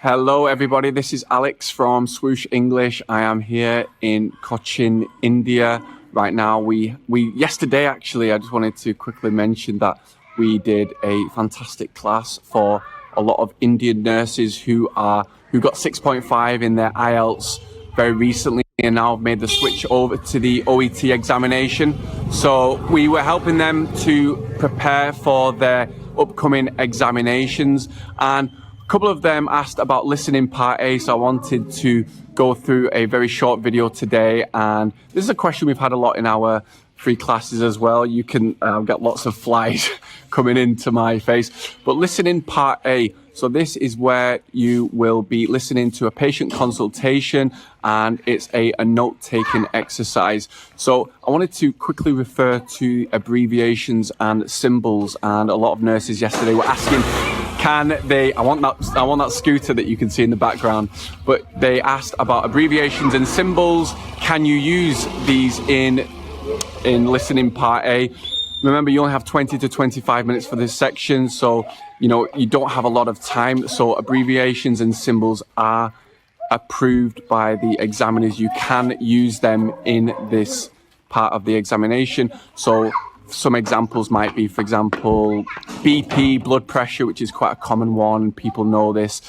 Hello everybody, this is Alex from Swoosh English. I am here in Cochin, India right now. Yesterday actually, I just wanted to quickly mention that we did a fantastic class for a lot of Indian nurses who got 6.5 in their IELTS very recently and now have made the switch over to the OET examination. So we were helping them to prepare for their upcoming examinations, and a couple of them asked about listening part A, so I wanted to go through a very short video today. And this is a question we've had a lot in our free classes as well. You can get lots of flies coming into my face. But listening part A, so this is where you will be listening to a patient consultation, and it's a note-taking exercise. So I wanted to quickly refer to abbreviations and symbols, and a lot of nurses yesterday were asking, can they, I want that scooter that you can see in the background, but they asked about abbreviations and symbols. Can you use these in listening part A? Remember, you only have 20 to 25 minutes for this section, so you don't have a lot of time. So abbreviations and symbols are approved by the examiners. You can use them in this part of the examination. So some examples might be, for example, BP, blood pressure, which is quite a common one. People know this.